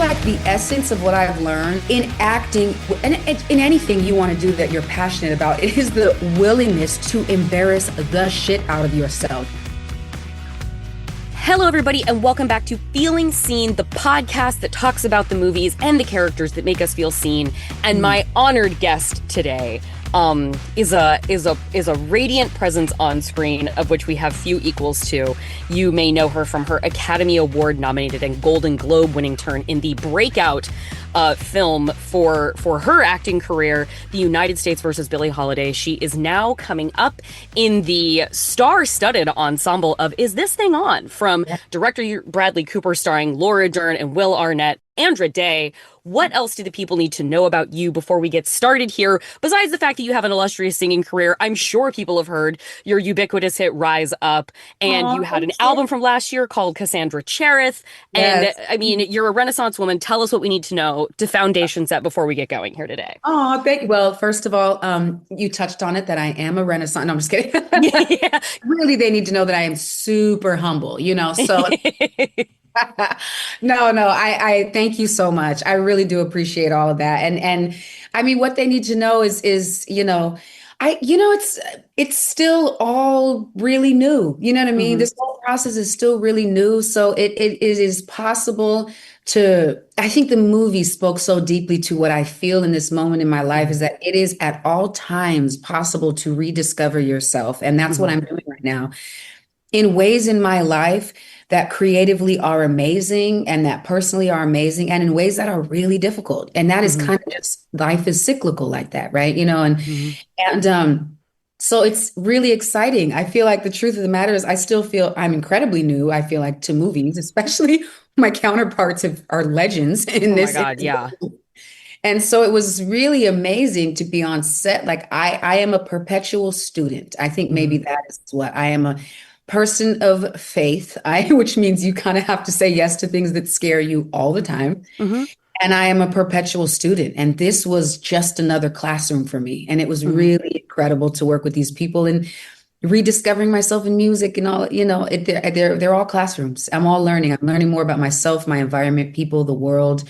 like the essence of what I've learned in acting and in anything you want to do that you're passionate about, it is the willingness to embarrass the shit out of yourself. Hello, everybody, and welcome back to Feeling Seen, the podcast that talks about the movies and the characters that make us feel seen. And my honored guest today is a radiant presence on screen, of which we have few equals to. You may know her from her Academy Award nominated and Golden Globe winning turn in the breakout film for her acting career, The United States versus Billie Holiday. She is now coming up in the star-studded ensemble of Is This Thing On? From director Bradley Cooper, starring Laura Dern and Will Arnett, Andra Day. What else do the people need to know about you before we get started here? Besides the fact that you have an illustrious singing career, I'm sure people have heard your ubiquitous hit Rise Up, and you had an album from last year called Cassandra Cherith. Yes. And I mean, you're a Renaissance woman. Tell us what we need to know to foundation set before we get going here today. Oh, thank you. Well, first of all, you touched on it that I am a Renaissance. No, I'm just kidding. Yeah. Really, they need to know that I am super humble, so. No, I thank you so much. I really do appreciate all of that. And I mean, what they need to know is, it's still all really new. You know what I mean? Mm-hmm. This whole process is still really new. So it is possible I think the movie spoke so deeply to what I feel in this moment in my life, is that it is at all times possible to rediscover yourself. And that's what I'm doing right now in ways in my life that creatively are amazing and that personally are amazing, and in ways that are really difficult. And that is kind of just, life is cyclical like that, right? So it's really exciting. I feel like the truth of the matter is I still feel I'm incredibly new. I feel like to movies, especially my counterparts are legends in this. Oh my God, yeah. And so it was really amazing to be on set. Like I am a perpetual student. I think maybe that is what I am, a person of faith, which means you kind of have to say yes to things that scare you all the time. And I am a perpetual student. And this was just another classroom for me. And it was really incredible to work with these people and rediscovering myself in music and all, they're all classrooms. I'm all learning. I'm learning more about myself, my environment, people, the world,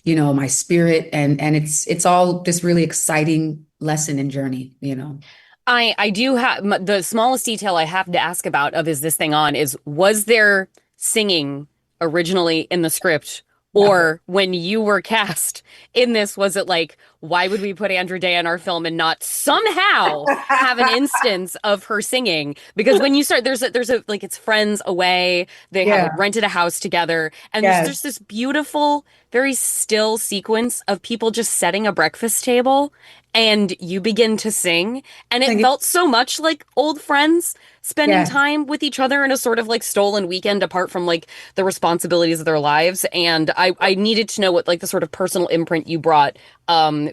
my spirit. And it's all this really exciting lesson and journey. I do have the smallest detail I have to ask about of Is This Thing On is, was there singing originally in the script? Or when you were cast in this, was it like, why would we put Andra Day in our film and not somehow have an instance of her singing? Because when you start, there's a like, it's friends away. They have rented a house together, and there's just this beautiful, very still sequence of people just setting a breakfast table, and you begin to sing, and it felt so much like old friends spending time with each other in a sort of like stolen weekend apart from like the responsibilities of their lives. And I needed to know what like the sort of personal imprint you brought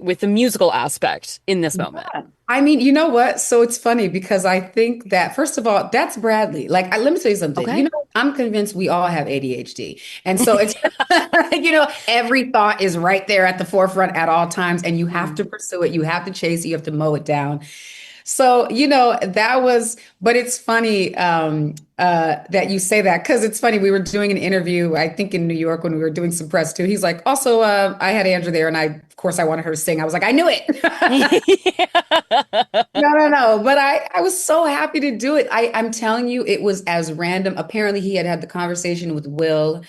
with the musical aspect in this moment. I mean, you know what? So it's funny because I think that, first of all, that's Bradley. Like, let me tell you something. Okay. I'm convinced we all have ADHD. And so it's, every thought is right there at the forefront at all times, and you have to pursue it. You have to chase it. You have to mow it down. So, but it's funny that you say that, because it's funny. We were doing an interview, I think in New York, when we were doing some press too. He's like, also, I had Andra there, and of course I wanted her to sing. I was like, I knew it. No. But I was so happy to do it. I'm telling you, it was as random. Apparently he had the conversation with Will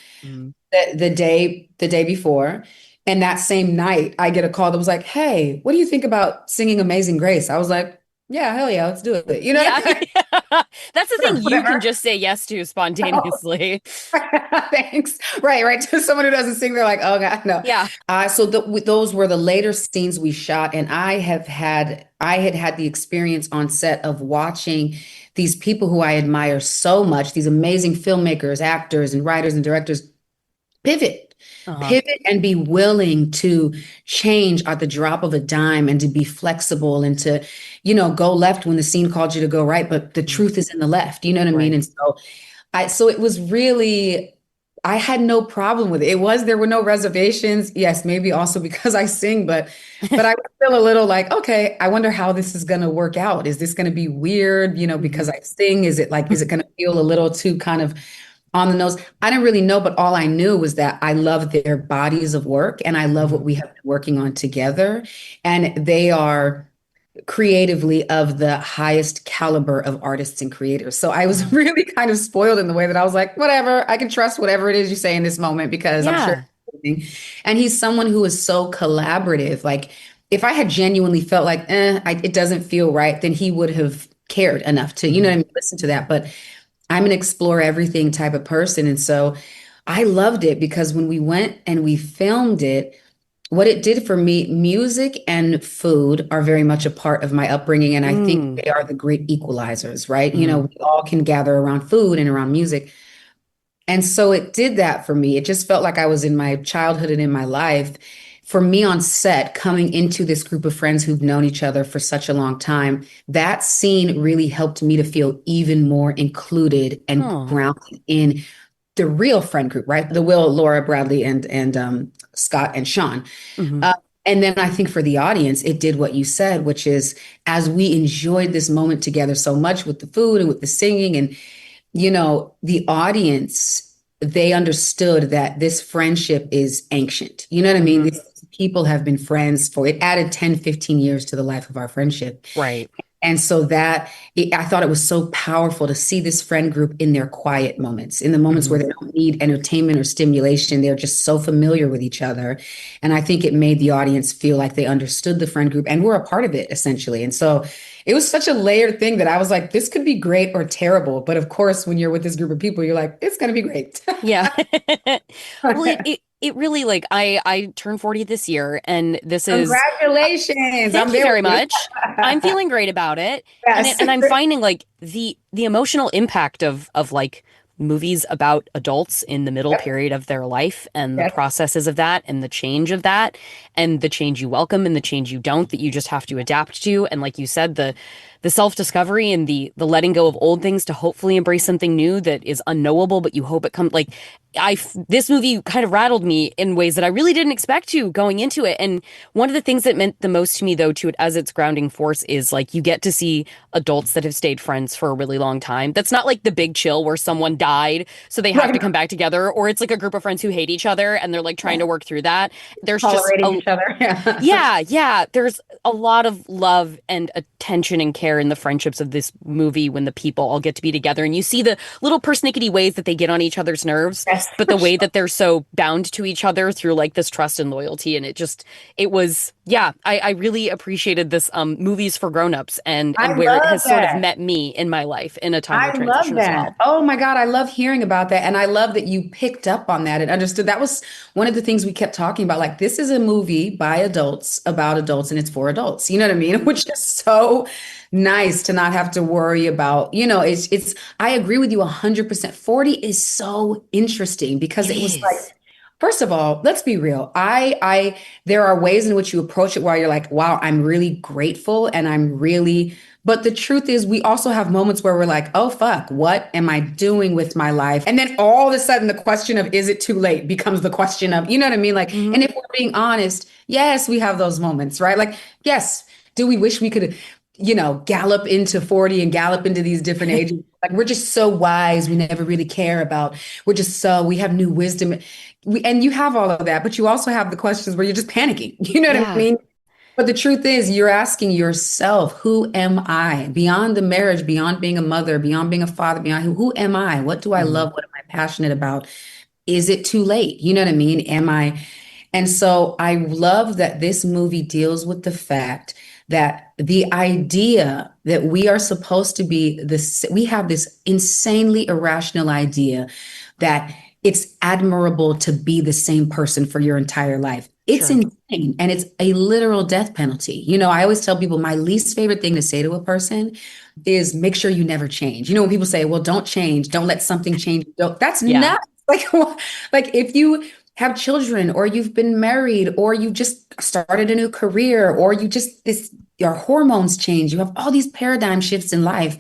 the day before. And that same night I get a call that was like, hey, what do you think about singing Amazing Grace? I was like, yeah, hell yeah, let's do it. That's the thing you can just say yes to spontaneously. Thanks. Right. To someone who doesn't sing, they're like, oh God, no. Yeah. So those were the later scenes we shot, and I had had the experience on set of watching these people who I admire so much, these amazing filmmakers, actors, and writers and directors, pivot and be willing to change at the drop of a dime, and to be flexible, and to, go left when the scene called you to go right, but the truth is in the left, you know what I mean? And so it was really, I had no problem with it. There were no reservations. Yes, maybe also because I sing, but I was still a little like, okay, I wonder how this is going to work out. Is this going to be weird, because I sing? Is it going to feel a little too kind of on the nose. I didn't really know, but all I knew was that I love their bodies of work and I love what Mhm. we have been working on together. And they are creatively of the highest caliber of artists and creators. So I was Wow. really kind of spoiled in the way that I was like, whatever, I can trust whatever it is you say in this moment because I'm sure. Yeah. And he's someone who is so collaborative. Like if I had genuinely felt like, it doesn't feel right, then he would have cared enough to, you know what I Mhm. mean, listen to that. But I'm an explore everything type of person. And so I loved it because when we went and we filmed it, what it did for me, music and food are very much a part of my upbringing. And I think Mm. they are the great equalizers, right? You know, Mm. we all can gather around food and around music. And so it did that for me. It just felt like I was in my childhood and in my life. For me on set, coming into this group of friends who've known each other for such a long time, that scene really helped me to feel even more included and Oh. grounded in the real friend group, right? The Will, Laura, Bradley, and Scott and Sean. Mhm. Uh, and then I think for the audience, it did what you said, which is as we enjoyed this moment together so much with the food and with the singing, and the audience, they understood that this friendship is ancient. You know what I mean? Mhm. These people have been friends for it added 10, 15 years to the life of our friendship. Right. And so I thought it was so powerful to see this friend group in their quiet moments, in the moments where Mhm. they don't need entertainment or stimulation. They're just so familiar with each other. And I think it made the audience feel like they understood the friend group and were a part of it, essentially. And so it was such a layered thing that I was like, this could be great or terrible. But of course, when you're with this group of people, you're like, it's going to be great. Yeah. Well, it really like I turned 40 this year, and this is Congratulations. thank I'm you there with very you. much. I'm feeling great about it. Yes. And I'm finding like the emotional impact of like movies about adults in the middle Yep. period of their life and the Yes. processes of that and the change of that and the change you welcome and the change you don't that you just have to adapt to. And like you said, the self-discovery and the letting go of old things to hopefully embrace something new that is unknowable, but you hope it comes like this movie kind of rattled me in ways that I really didn't expect to going into it. And one of the things that meant the most to me, though, to it as its grounding force is like you get to see adults that have stayed friends for a really long time. That's not like The Big Chill where someone died, so they have to Right. come back together, or it's like a group of friends who hate each other and they're like trying to work through that. There's just Tolerating a each other. Yeah. yeah, yeah. There's a lot of love and attention and care in the friendships of this movie when the people all get to be together and you see the little persnickety ways that they get on each other's nerves, Yes, but for the way sure. that they're so bound to each other through like this trust and loyalty. And it was, yeah, I really appreciated this movies for grown-ups I and where it love has sort of that. met me in my life in a time I of love transition as that. well. Oh my God, I love hearing about that. And I love that you picked up on that and understood. That was one of the things we kept talking about. Like, this is a movie by adults about adults and it's for adults. You know what I mean? Which is so nice to not have to worry about, I agree with you 100%. 40 is so interesting because It it was like, is. first of all, let's be real. There are ways in which you approach it where you're like, wow, I'm really grateful and but the truth is, we also have moments where we're like, oh, fuck, what am I doing with my life? And then all of a sudden, the question of, is it too late becomes the question of, you know what I mean? Like, Hmm. and if we're being honest, yes, we have those moments, right? Like, yes, do we wish we could, gallop into 40 and gallop into these different ages? Like, we're just so wise. We never really care about, we have new wisdom. And you have all of that, but you also have the questions where you're just panicking. You know what I Yeah. mean? But the truth is, you're asking yourself, who am I? Beyond the marriage, beyond being a mother, beyond being a father, beyond who am I? What do I Hmm. love? What am I passionate about? Is it too late? You know what I mean? Am I? And so I love that this movie deals with the fact that the idea that we are supposed to be this, we have this insanely irrational idea that it's admirable to be the same person for your entire life. It's Sure. insane. And it's a literal death penalty. I always tell people my least favorite thing to say to a person is make sure you never change. When people say, well, don't change, don't let something change. That's Yeah. not like, like if you have children or you've been married or you just started a new career or your hormones change, you have all these paradigm shifts in life.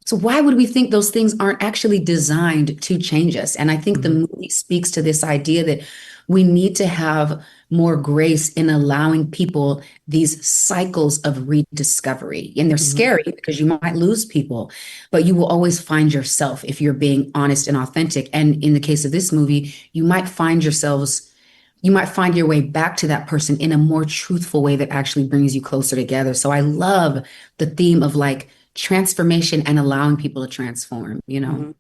So why would we think those things aren't actually designed to change us? And I think the Mhm. movie speaks to this idea that we need to have more grace in allowing people these cycles of rediscovery. And they're Mhm. scary because you might lose people, but you will always find yourself if you're being honest and authentic. And in the case of this movie, you might find your way back to that person in a more truthful way that actually brings you closer together. So I love the theme of like transformation and allowing people to transform, you know? Mhm.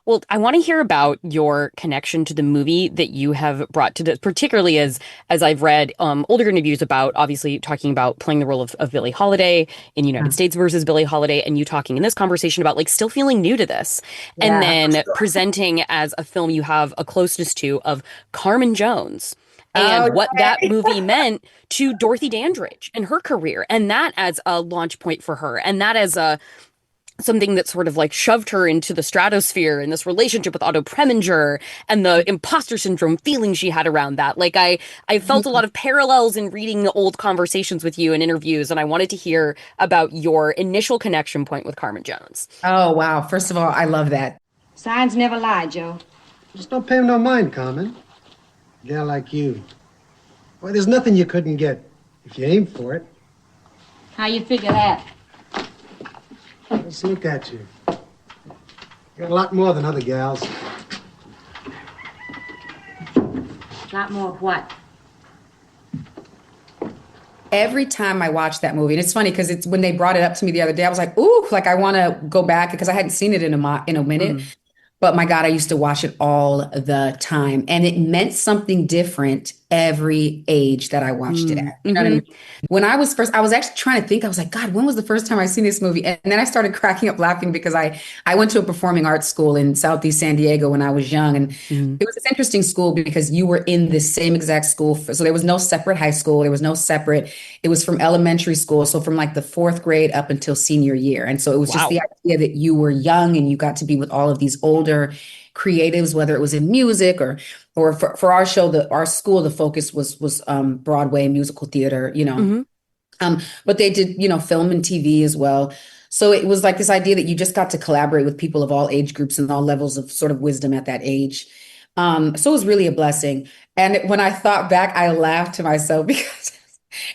Well, I want to hear about your connection to the movie that you have brought to this, particularly as I've read older interviews about obviously talking about playing the role of Billie Holiday in United States versus Billie Holiday, and you talking in this conversation about like still feeling new to this, and Yeah, for then sure. presenting as a film you have a closeness to of Carmen Jones and Oh, what that yay. movie meant to Dorothy Dandridge and her career, and that as a launch point for her, and that as a something that sort of like shoved her into the stratosphere in this relationship with Otto Preminger and the imposter syndrome feeling she had around that. Like I felt a lot of parallels in reading the old conversations with you and interviews, and I wanted to hear about your initial connection point with Carmen Jones. Oh, wow. First of all, I love that. Signs never lie, Joe. Just don't pay him no mind, Carmen. A gal like you. Why, there's nothing you couldn't get if you aim for it. How you figure that? Let's look at you. Got a lot more than other gals. Lot more of what? Every time I watch that movie, and it's funny because it's when they brought it up to me the other day, I was like, ooh, like I want to go back because I hadn't seen it in a minute. Mm, But my God, I used to watch it all the time. And it meant something different every age that I watched it mm, at. You know what I hmm. mean? When I was actually trying to think, I was like, God, when was the first time I seen this movie? And then I started cracking up laughing because I went to a performing arts school in Southeast San Diego when I was young. And Hmm. it was this interesting school because you were in the same exact school. So there was no separate high school. There was no separate, it was from elementary school. So from like the fourth grade up until senior year. And so it was just Wow. the idea that you were young and you got to be with all of these older creatives, whether it was in music or for our show, our school, the focus was Broadway musical theater, you know. Hmm. But they did, you know, film and TV as well. So it was like this idea that you just got to collaborate with people of all age groups and all levels of sort of wisdom at that age. So it was really a blessing. And when I thought back, I laughed to myself because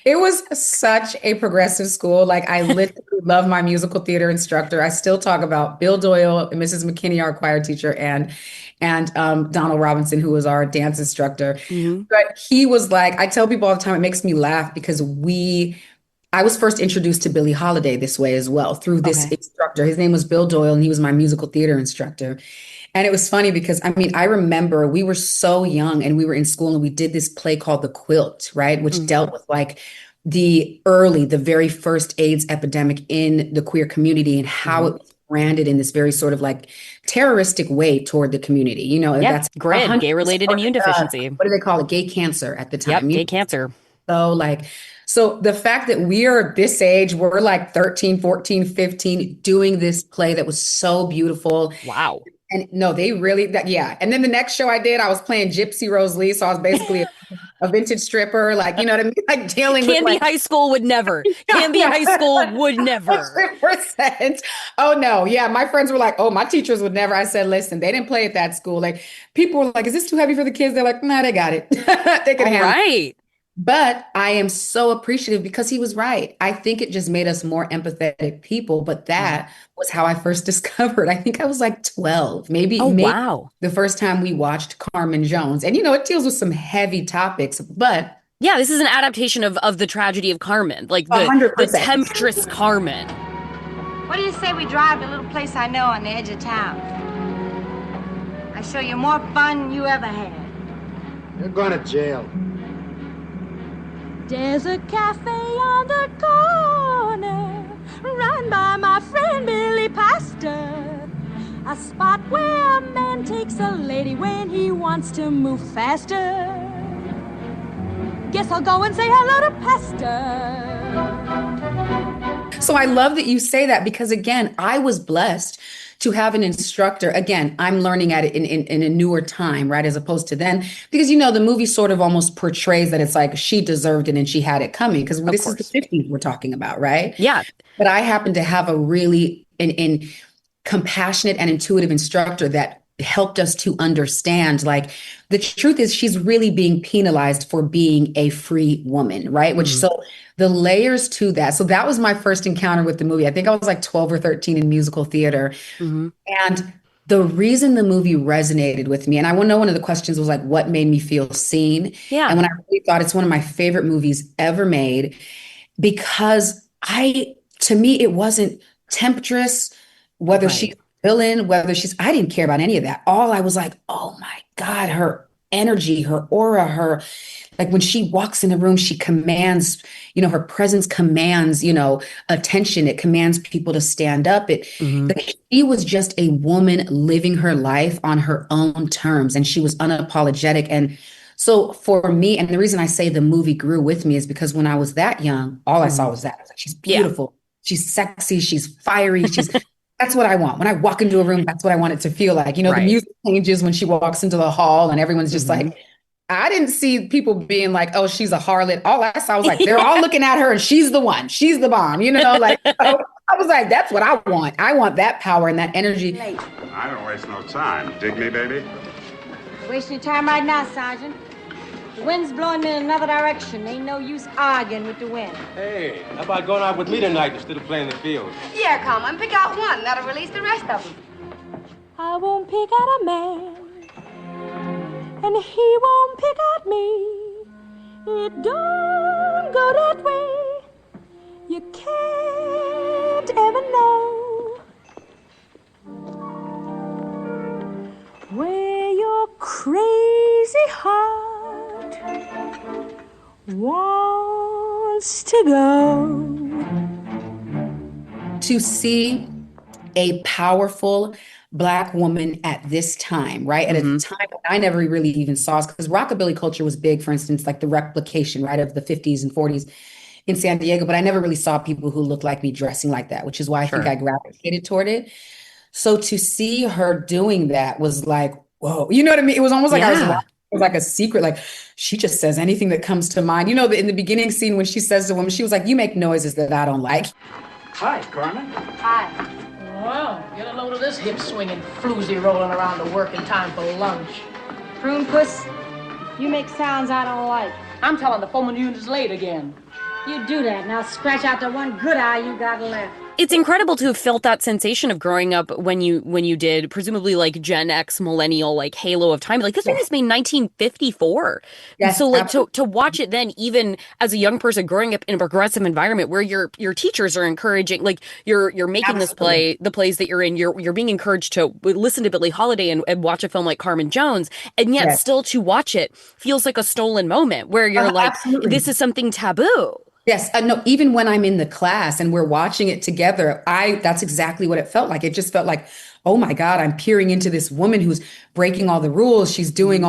it was such a progressive school. Like I literally love my musical theater instructor. I still talk about Bill Doyle and Mrs. McKinney, our choir teacher, and Donald Robinson, who was our dance instructor. Hmm. But he was like, I tell people all the time, it makes me laugh because I was first introduced to Billie Holiday this way as well through this Okay. instructor. His name was Bill Doyle, and he was my musical theater instructor. And it was funny because I mean, I remember we were so young and we were in school and we did this play called The Quilt, right? Which Hmm. dealt with like the very first AIDS epidemic in the queer community and how Hmm. it was branded in this very sort of like terroristic way toward the community. You know, Yeah. that's GRID, 100% gay-related immune deficiency. what do they call it? Gay cancer at the Yep. time. You Gay cancer. so like, so the fact that we are this age, we're like 13, 14, 15, doing this play that was so beautiful. Wow. And no, they really that yeah. And then the next show I did, I was playing Gypsy Rose Lee. So I was basically a vintage stripper, like, you know what I mean? Like dealing with Canby like High School would never. yeah, Canby yeah. High School would never. 100%. Oh no. Yeah. My friends were like, oh, my teachers would never. I said, listen, they didn't play at that school. Like people were like, is this too heavy for the kids? They're like, nah, they got it. They can All handle it. right. But I am so appreciative because he was right. I think it just made us more empathetic people. But Mhm. that was how I first discovered. I think I was like 12, Oh, maybe wow. the first time we watched Carmen Jones. And you know, it deals with some heavy topics, but Yeah, this is an adaptation of the tragedy of Carmen, like the 100%. temptress Carmen. What do you say we drive to a little place I know on the edge of town? I show you more fun than you ever had. You're going to jail. There's a cafe on the corner, run by my friend Billy Pastor. A spot where a man takes a lady when he wants to move faster. Guess I'll go and say hello to Pastor. So I love that you say that because again, I was blessed to have an instructor. Again, I'm learning at it in a newer time, right? As opposed to then, because you know, the movie sort of almost portrays that it's like she deserved it and she had it coming because Of this is the course. 50s we're talking about, right? Yeah. But I happen to have a really in compassionate and intuitive instructor that helped us to understand, like, the truth is she's really being penalized for being a free woman, right? Which, so the layers to that. So that was my first encounter with the movie. I think I was like 12 or 13 in musical theater. Hmm. And the reason the movie resonated with me, and I know one of the questions was like, what made me feel seen? Yeah. And when I really thought it's one of my favorite movies ever made, because to me, it wasn't temptress, whether she's Right. a villain, I didn't care about any of that. All I was like, oh my God, her energy, her aura, like when she walks in the room, she commands, her presence commands, attention. It commands people to stand up. Hmm. Like, she was just a woman living her life on her own terms, and she was unapologetic. And so for me, and the reason I say the movie grew with me is because when I was that young, all I saw was that. I was like, she's Yeah. beautiful, she's sexy, she's fiery, that's what I want. When I walk into a room, that's what I want it to feel like. The Right. music changes when she walks into the hall and everyone's just Hmm. like, I didn't see people being like, oh, she's a harlot. All I saw was like, they're all looking at her and she's the one. She's the bomb, like, so I was like, that's what I want. I want that power and that energy. I don't waste no time. Dig me, baby? You're wasting your time right now, Sergeant. The wind's blowing me in another direction. Ain't no use arguing with the wind. Hey, how about going out with me tonight instead of playing the field? Yeah, Carmen, pick out one. That'll release the rest of them. I won't pick out a man, and he won't pick out me. It don't go that way. You can't ever know where your crazy heart wants to go. To see a powerful Black woman at this time, right? At a time I never really even saw, because rockabilly culture was big, for instance, like the replication, right, of the 50s and 40s in San Diego, but I never really saw people who looked like me dressing like that, which is why I think I gravitated toward it. So to see her doing that was like, whoa, you know what I mean? It was almost like I was watching, it was like a secret, like she just says anything that comes to mind. In the beginning scene when she says to the woman, she was like, you make noises that I don't like. Hi, Carmen. Hi. Well, get a load of this hip-swinging floozy rolling around to work in time for lunch. Prune puss, you make sounds I don't like. I'm telling the foreman unit's late again. You do that, now scratch out the one good eye you got left. It's incredible to have felt that sensation of growing up when you did, presumably like Gen X millennial, like halo of time. Like this movie was made in 1954. Yes, so like absolutely. to watch it then, even as a young person growing up in a progressive environment where your teachers are encouraging, like you're making this play, the plays that you're in, you're being encouraged to listen to Billie Holiday and watch a film like Carmen Jones, and yet still to watch it feels like a stolen moment where you're like, absolutely. this is something taboo. Yes, no, even when I'm in the class and we're watching it together, that's exactly what it felt like. It just felt like, oh my God, I'm peering into this woman who's breaking all the rules. She's doing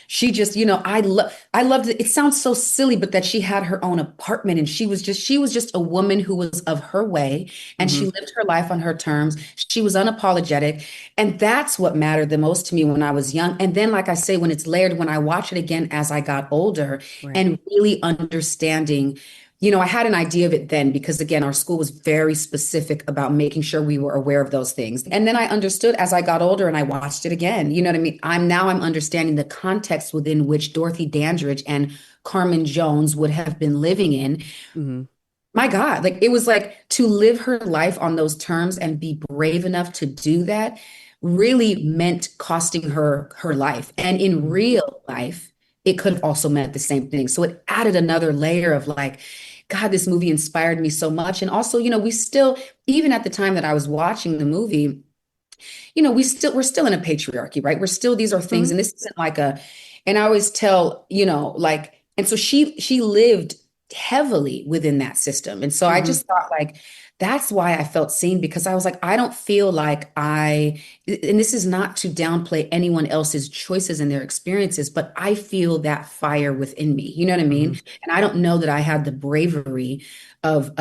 she just, I loved it. It sounds so silly, but that she had her own apartment and she was just a woman who was of her way and she lived her life on her terms. She was unapologetic. And that's what mattered the most to me when I was young. And then, like I say, when it's layered, when I watch it again as I got older and really understanding, I had an idea of it then because, again, our school was very specific about making sure we were aware of those things. And then I understood as I got older and I watched it again. You know what I mean? I'm understanding the context within which Dorothy Dandridge and Carmen Jones would have been living in. My God, like it was like to live her life on those terms and be brave enough to do that really meant costing her life. And in real life, it could have also meant the same thing. So it added another layer of like, God, this movie inspired me so much. And also, we still, even at the time that I was watching the movie, we're still in a patriarchy, right? These are things, and this isn't like and I always tell, and so she lived heavily within that system. And so I just thought like, that's why I felt seen, because I was like, I don't feel like and this is not to downplay anyone else's choices and their experiences, but I feel that fire within me. You know what I mean? And I don't know that I had the bravery of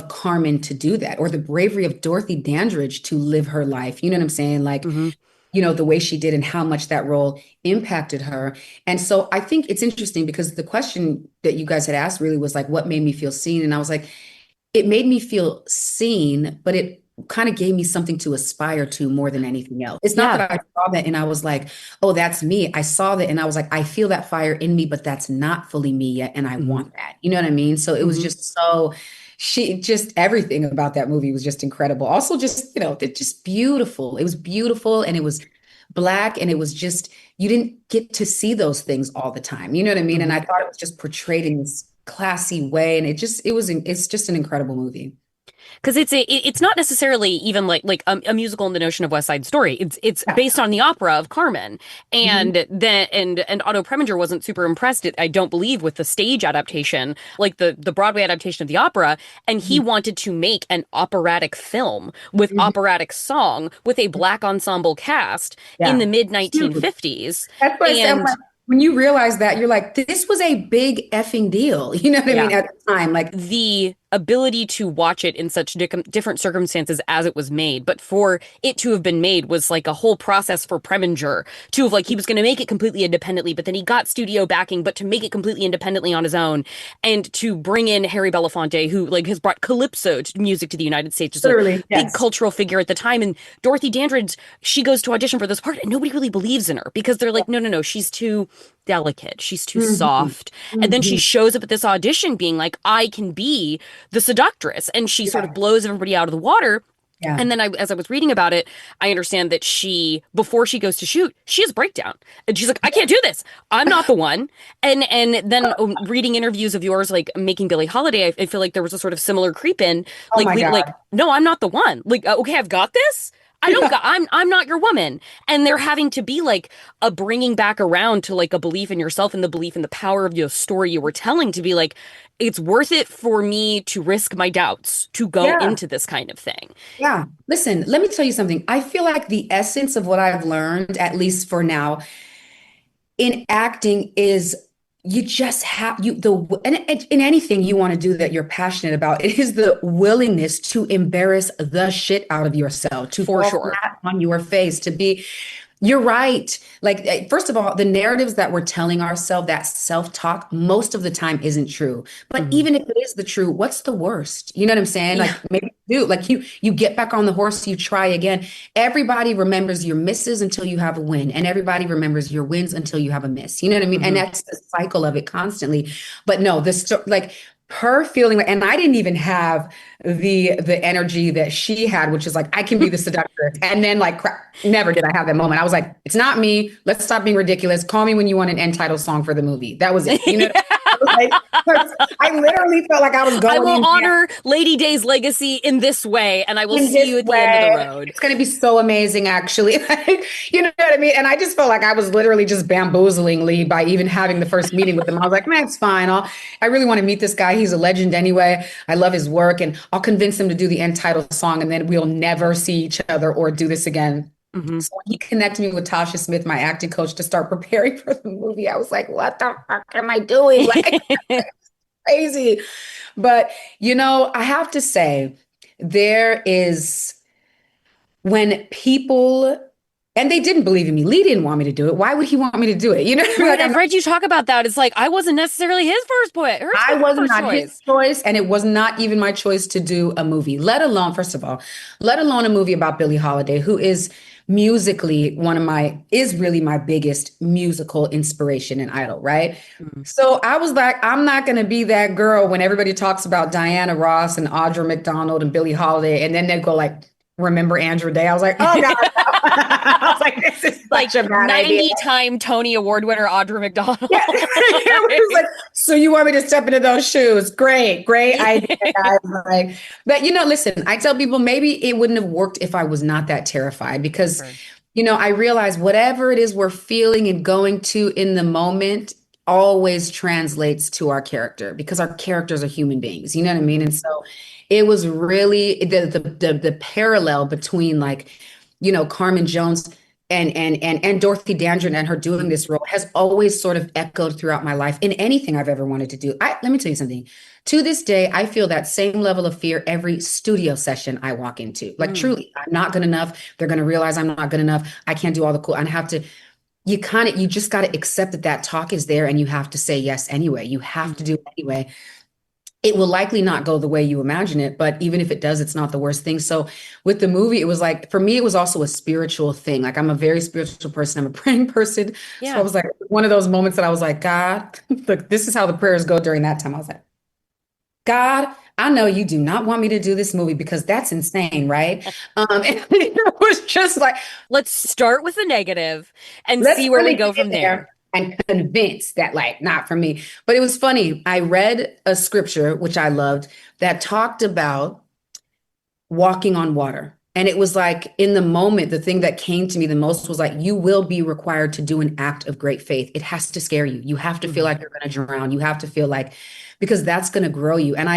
Carmen to do that, or the bravery of Dorothy Dandridge to live her life. You know what I'm saying? Like, the way she did and how much that role impacted her. And so I think it's interesting because the question that you guys had asked really was like, what made me feel seen? And I was like, it made me feel seen, but kind of gave me something to aspire to more than anything else. It's not Yeah. that I saw that and I was like, oh, that's me. I saw that and I was like, I feel that fire in me, but that's not fully me yet. And I want that. You know what I mean? So it was just so, she just, everything about that movie was just incredible. Also, just, it's just beautiful. It was beautiful and it was Black and it was just, you didn't get to see those things all the time. You know what I mean? And I thought it was just portrayed in this classy way. And it's just an incredible movie. Because it's not necessarily even like a musical in the notion of West Side Story. It's based on the opera of Carmen, and then and Otto Preminger wasn't super impressed, I don't believe, with the stage adaptation, like the Broadway adaptation of the opera, and he wanted to make an operatic film with operatic song with a Black ensemble cast in the mid 1950s. That's what I said. Like, when you realize that, you're like, this was a big effing deal. You know what I mean? At the time, like the ability to watch it in such different circumstances as it was made, but for it to have been made was like a whole process for Preminger to have, like, he was going to make it completely independently, but then he got studio backing, but to make it completely independently on his own, and to bring in Harry Belafonte, who like has brought calypso music to the United States, just a big cultural figure at the time. And Dorothy Dandridge, she goes to audition for this part and nobody really believes in her because they're like, no, she's too delicate, she's too soft. And then she shows up at this audition being like, I can be the seductress, and she sort of blows everybody out of the water. And then as I was reading about it, I understand that before she goes to shoot, she has a breakdown. And she's like, I can't do this. I'm not the one. And then reading interviews of yours, like making Billie Holiday, I feel like there was a sort of similar creep in. Like, no, I'm not the one. Like, okay, I've got this. I'm not your woman. And they're having to be like a bringing back around to like a belief in yourself and the belief in the power of your story you were telling, to be like, it's worth it for me to risk my doubts to go into this kind of thing. Yeah. Listen, let me tell you something. I feel like the essence of what I've learned, at least for now, in acting is you just have and in anything you want to do that you're passionate about, it is the willingness to embarrass the shit out of yourself, to fall flat on your face, to be. You're right. Like, first of all, the narratives that we're telling ourselves, that self-talk, most of the time isn't true. But even if it is the true, what's the worst? You know what I'm saying? Like, maybe do. Like, you get back on the horse, you try again. Everybody remembers your misses until you have a win, and everybody remembers your wins until you have a miss. You know what I mean? And that's the cycle of it constantly. But no, her feeling, and I didn't even have the energy that she had, which is like, I can be the seductress. And then like, never did I have that moment. I was like, it's not me. Let's stop being ridiculous. Call me when you want an end title song for the movie. That was it. You know, I literally felt like I was going. I will honor Lady Day's legacy in this way, and I will see you at the end of the road. It's going to be so amazing, actually. Like, you know what I mean? And I just felt like I was literally just bamboozling Lee by even having the first meeting with him. I was like, man, it's fine. I really want to meet this guy. He's a legend anyway. I love his work, and I'll convince him to do the end title song, and then we'll never see each other or do this again. So when he connected me with Tasha Smith, my acting coach, to start preparing for the movie, I was like, what the fuck am I doing? Like, crazy. But, I have to say, there is, when people, and they didn't believe in me. Lee didn't want me to do it. Why would he want me to do it? You know, right, I've read you talk about that. It's like, I wasn't necessarily his first choice. I was not his choice, and it was not even my choice to do a movie, let alone a movie about Billie Holiday, who is musically is really my biggest musical inspiration and idol, right? So I was like, I'm not going to be that girl when everybody talks about Diana Ross and Audra McDonald and Billie Holiday, and then they go like, remember Andra Day? I was like, oh God. I was like, this is like such a bad 90-time Tony Award winner Audra McDonald. Yeah. It was like, so you want me to step into those shoes? Great idea. I was like, but listen, I tell people maybe it wouldn't have worked if I was not that terrified, because I realize whatever it is we're feeling and going to in the moment always translates to our character, because our characters are human beings. You know what I mean? And so it was really the parallel between, like, Carmen Jones and Dorothy Dandridge and her doing this role has always sort of echoed throughout my life in anything I've ever wanted to do. Let me tell you something. To this day, I feel that same level of fear every studio session I walk into. Like, truly, I'm not good enough. They're going to realize I'm not good enough. I can't do all the cool. I have to. You just got to accept that talk is there, and you have to say yes anyway. You have to do it anyway. it will likely not go the way you imagine it, but even if it does, it's not the worst thing. So with the movie, it was like, for me, it was also a spiritual thing. Like, I'm a very spiritual person. I'm a praying person. So I Yeah. was like, one of those moments that I was like, God, look, this is how the prayers go during that time. I was like, God, I know you do not want me to do this movie because that's insane, right? And it was just like, Let's start with the negative and let's see where we really go get from in there. there and convince that, like, not for me. But it was funny. I read a scripture, which I loved, that talked about walking on water. And it was like, in the moment, the thing that came to me the most was like, you will be required to do an act of great faith. It has to scare you. You have to feel Mhm. like you're going to drown. You have to feel like, because that's going to grow you. And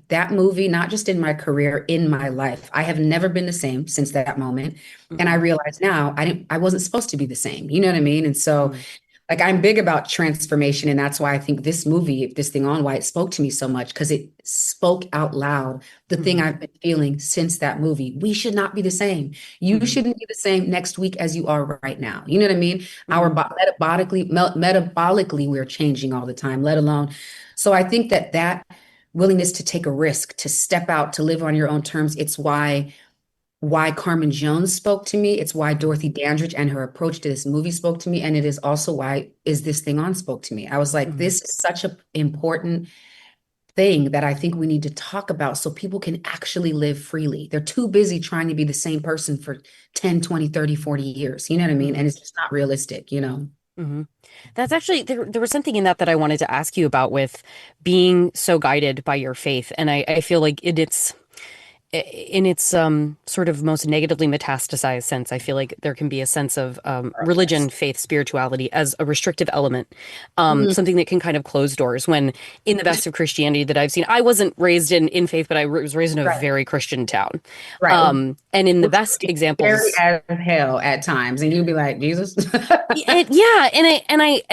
that movie, not just in my career, in my life, I have never been the same since that moment. And I Mhm. realize now I wasn't supposed to be the same. You know what I mean? And so, Mhm. like, I'm big about transformation, and that's why I think this movie, this thing on, why it spoke to me so much, because it spoke out loud the thing Mhm. I've been feeling since that movie. We should not be the same. You Mhm. shouldn't be the same next week as you are right now. You know what I mean? Our Mhm. metabolically, we're changing all the time, let alone. So I think that willingness to take a risk, to step out, to live on your own terms, it's why Carmen Jones spoke to me. It's why Dorothy Dandridge and her approach to this movie spoke to me. And it is also why Is This Thing On spoke to me. I was like, Mhm. this is such an important thing that I think we need to talk about so people can actually live freely. They're too busy trying to be the same person for 10, 20, 30, 40 years. You know what I mean? And Mhm. it's just not realistic, you know? Mhm. That's actually there was something in that I wanted to ask you about with being so guided by your faith. And I feel like in its sort of most negatively metastasized sense, I feel like there can be a sense of religion, faith, spirituality as a restrictive element, Mhm. something that can kind of close doors. When in the best of Christianity that I've seen, I wasn't raised in faith, but I was raised in a Right, very Christian town. right. And in the Which best can be scary examples, as hell at times. And you'd be like, Jesus. yeah, and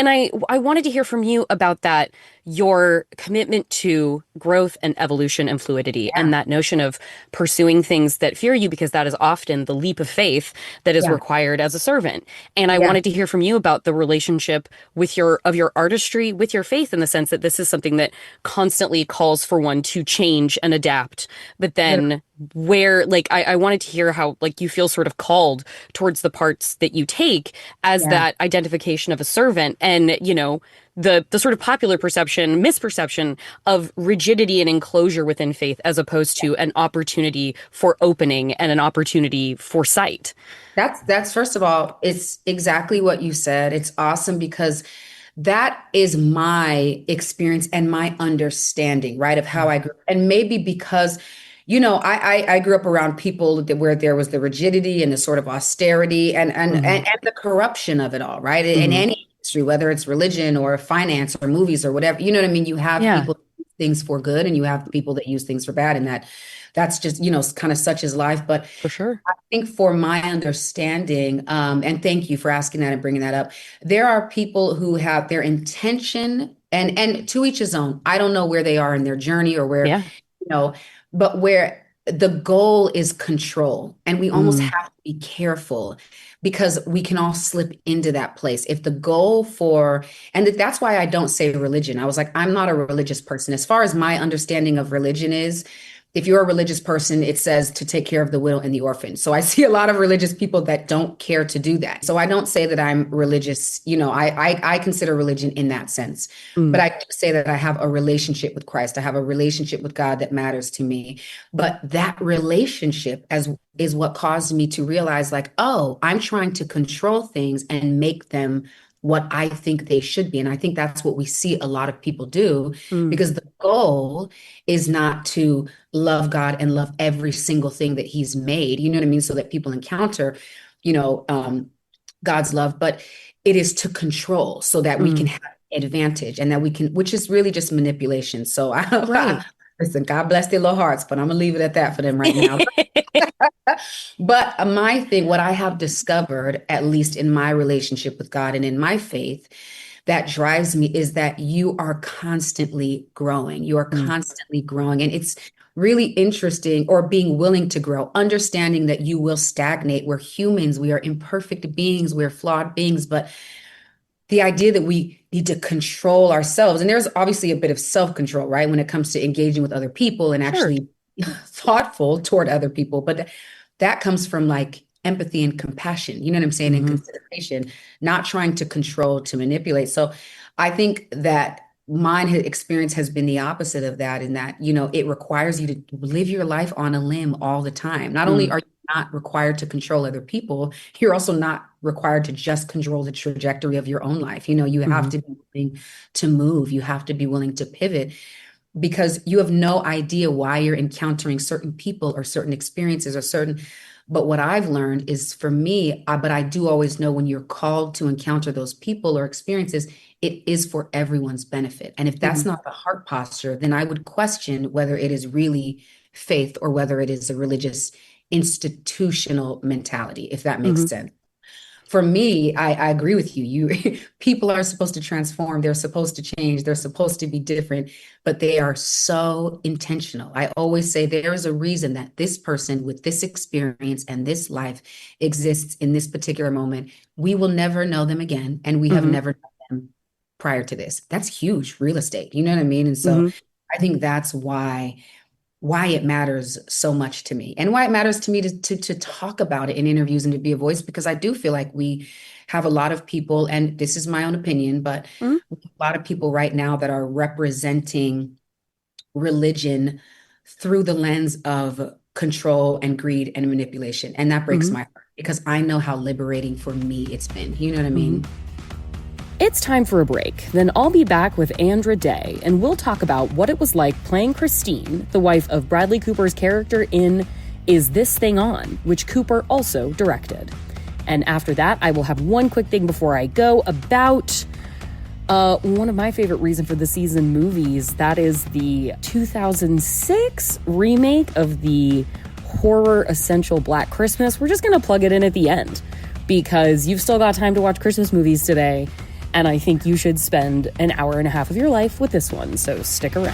I wanted to hear from you about that, your commitment to growth and evolution and fluidity, and Yeah, that notion of pursuing things that fear you, because that is often the leap of faith that is yeah, required as a servant. And I yeah. wanted to hear from you about the relationship with your artistry with your faith, in the sense that this is something that constantly calls for one to change and adapt, but then where, like, I wanted to hear how, like, you feel sort of called towards the parts that you take as Yeah. that identification of a servant, and the sort of popular perception, misperception of rigidity and enclosure within faith, as opposed to an opportunity for opening and an opportunity for sight. That's first of all, it's exactly what you said. It's awesome because that is my experience and my understanding, right, of how I grew. And maybe because, I grew up around people where there was the rigidity and the sort of austerity Mm-hmm. and the corruption of it all, right? In Mm-hmm. any industry, whether it's religion or finance or movies or whatever, you know what I mean? You have Yeah, people that use things for good and you have people that use things for bad, and that's just, kind of such is life. But for sure. I think for my understanding, and thank you for asking that and bringing that up, there are people who have their intention, and to each his own. I don't know where they are in their journey or where, Yeah. you know, but where the goal is control. And we almost Mm, have to be careful because we can all slip into that place. If the goal for, and that's why I don't say religion. I was like, I'm not a religious person. As far as my understanding of religion is, if you're a religious person, it says to take care of the widow and the orphan. So I see a lot of religious people that don't care to do that. So I don't say that I'm religious. I consider religion in that sense. But mm, I do say that I have a relationship with Christ. I have a relationship with God that matters to me. But that relationship as is what caused me to realize, like, oh, I'm trying to control things and make them what I think they should be. And I think that's what we see a lot of people do, mm, because the goal is not to love God and love every single thing that He's made, you know what I mean? So that people encounter, you know, um, God's love, but it is to control so that we can mm. have advantage and that we can, which is really just manipulation. So Right. listen, God bless their little hearts, but I'm gonna leave it at that for them right now. But my thing, what I have discovered, at least in my relationship with God and in my faith, that drives me is that you are constantly growing. You are Mm, constantly growing. And it's really interesting, or being willing to grow, understanding that you will stagnate. We're humans, we are imperfect beings, we're flawed beings, but the idea that we need to control ourselves. And there's obviously a bit of self-control, right? When it comes to engaging with other people and actually thoughtful toward other people. But that comes from like empathy and compassion, you know what I'm saying? And consideration, not trying to control, to manipulate. So I think that experience has been the opposite of that, in that, it requires you to live your life on a limb all the time. Not only are you not required to control other people, you're also not required to just control the trajectory of your own life. You have to be willing to move. You have to be willing to pivot, because you have no idea why you're encountering certain people or certain experiences but what I've learned is, for me, but I do always know when you're called to encounter those people or experiences, it is for everyone's benefit. And if that's not the heart posture, then I would question whether it is really faith or whether it is a religious institutional mentality, if that makes sense. For me, I agree with you. People are supposed to transform. They're supposed to change. They're supposed to be different, but they are so intentional. I always say there is a reason that this person with this experience and this life exists in this particular moment. We will never know them again, and we have never known them prior to this. That's huge real estate. You know what I mean? And so I think that's why it matters so much to me, and why it matters to me to talk about it in interviews and to be a voice, because I do feel like we have a lot of people, and this is my own opinion, but a lot of people right now that are representing religion through the lens of control and greed and manipulation. And that breaks my heart, because I know how liberating for me it's been. You know what I mean? It's time for a break. Then I'll be back with Andra Day, and we'll talk about what it was like playing Christine, the wife of Bradley Cooper's character in Is This Thing On?, which Cooper also directed. And after that, I will have one quick thing before I go about one of my favorite Reason for the Season movies. That is the 2006 remake of the horror essential Black Christmas. We're just going to plug it in at the end, because you've still got time to watch Christmas movies today. And I think you should spend an hour and a half of your life with this one, so stick around.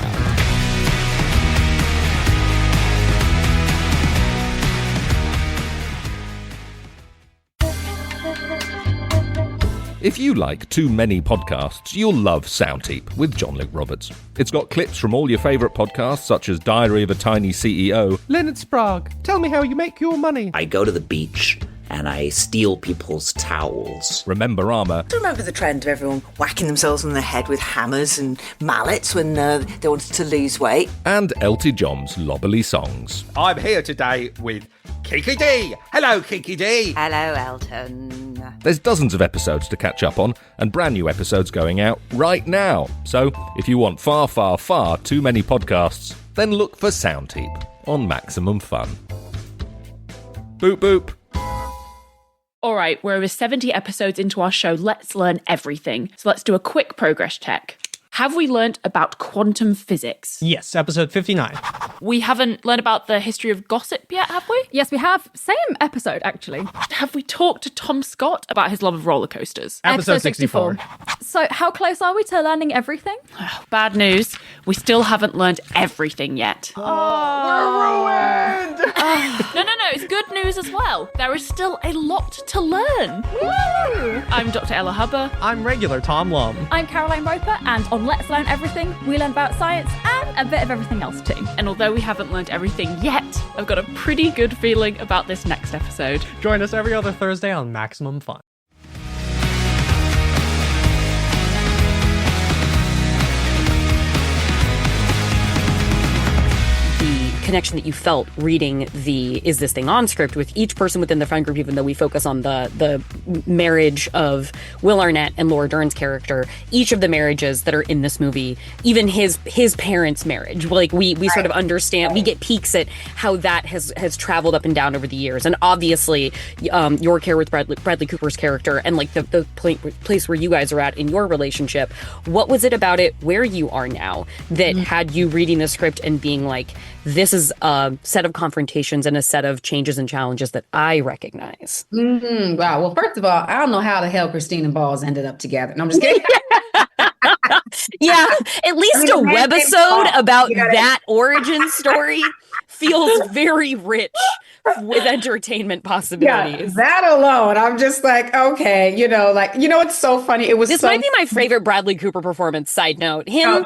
If you like too many podcasts, you'll love Soundheap with John Luke Roberts. It's got clips from all your favourite podcasts, such as Diary of a Tiny CEO. Leonard Sprague, tell me how you make your money. I go to the beach and I steal people's towels. Remember Armour. Do you remember the trend of everyone whacking themselves on the head with hammers and mallets when they wanted to lose weight? And Elty John's Lobberly Songs. I'm here today with Kiki D. Hello, Kiki D. Hello, Elton. There's dozens of episodes to catch up on, and brand new episodes going out right now. So if you want far, far, far too many podcasts, then look for Soundheap on Maximum Fun. Boop boop. All right, we're over 70 episodes into our show. Let's learn everything. So let's do a quick progress check. Have we learnt about quantum physics? Yes, episode 59. We haven't learned about the history of gossip yet, have we? Yes, we have. Same episode, actually. Have we talked to Tom Scott about his love of roller coasters? Episode 64. So how close are we to learning everything? Bad news. We still haven't learned everything yet. We're ruined! No. It's good news as well. There is still a lot to learn. Woo! I'm Dr. Ella Hubber. I'm regular Tom Lum. I'm Caroline Roper, and on Let's Learn Everything, we learn about science and a bit of everything else too. And although we haven't learned everything yet, I've got a pretty good feeling about this next episode. Join us every other Thursday on Maximum Fun. Connection that you felt reading the Is This Thing On script with each person within the friend group, even though we focus on the marriage of Will Arnett and Laura Dern's character, each of the marriages that are in this movie, even his parents' marriage, like we sort of understand, we get peeks at how that has traveled up and down over the years. And obviously your care with Bradley Cooper's character and like the place where you guys are at in your relationship, what was it about it where you are now that had you reading the script and being like, this is a set of confrontations and a set of changes and challenges that I recognize? Wow. Well, first of all, I don't know how the hell Christine and Balls ended up together. No, I'm just kidding. Yeah, at least a webisode about that origin story feels very rich with entertainment Yeah, possibilities. that alone, I'm just like, okay, it's so funny. It was This so might be my favorite Bradley Cooper performance. Side note, him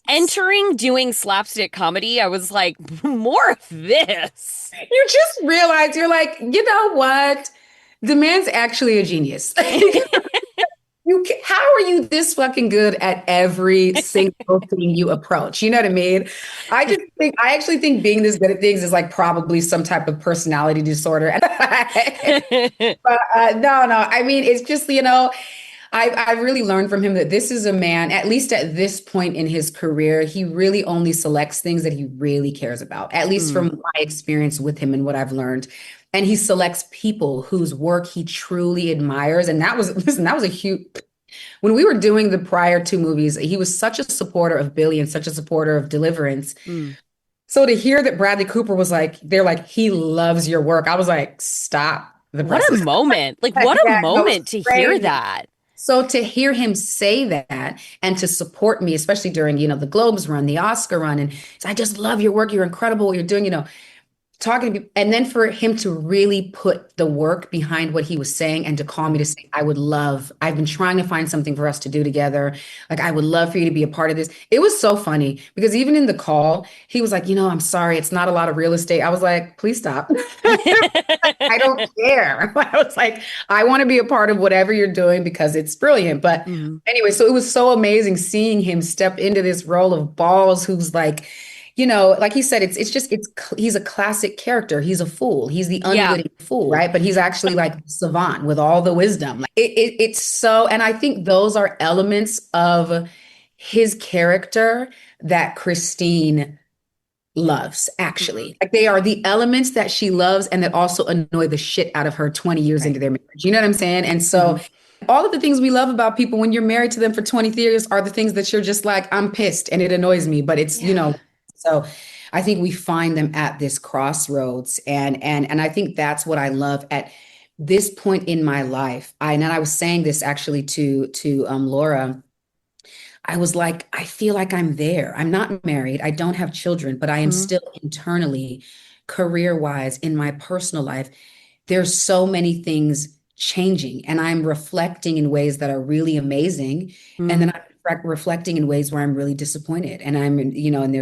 entering doing slapstick comedy. I was like, more of this. You just realize you're like, you know what? The man's actually a genius. How are you this fucking good at every single thing you approach? You know what I mean? I actually think being this good at things is like probably some type of personality disorder. But no. I mean, it's just, I really learned from him that this is a man, at least at this point in his career, he really only selects things that he really cares about, at least from my experience with him and what I've learned. And he selects people whose work he truly admires. And that was a huge, when we were doing the prior two movies, he was such a supporter of Billy and such a supporter of Deliverance. So to hear that Bradley Cooper was like, they're like, he loves your work. I was like, stop the What presses. a moment. Like, what a moment to hear that. So to hear him say that and to support me, especially during, the Globes run, the Oscar run, and I just love your work. You're incredible. What you're doing, talking to me. And then for him to really put the work behind what he was saying and to call me to say, I've been trying to find something for us to do together. Like, I would love for you to be a part of this. It was so funny because even in the call, he was like, I'm sorry, it's not a lot of real estate. I was like, please stop. I don't care. I was like, I want to be a part of whatever you're doing because it's brilliant. But anyway, so it was so amazing seeing him step into this role of Balls, who's like, like he said, he's a classic character. He's a fool. He's the unwitting fool, right? But he's actually like savant with all the wisdom. Like it's so, and I think those are elements of his character that Christine loves, actually. Like they are the elements that she loves and that also annoy the shit out of her 20 years into their marriage. You know what I'm saying? And so all of the things we love about people when you're married to them for 20 years are the things that you're just like, I'm pissed and it annoys me, but it's, so I think we find them at this crossroads. And I think that's what I love at this point in my life. And I was saying this actually to Laura. I was like, I feel like I'm there. I'm not married. I don't have children, but I am still internally, career-wise, in my personal life. There's so many things changing and I'm reflecting in ways that are really amazing. And then I'm reflecting in ways where I'm really disappointed. And and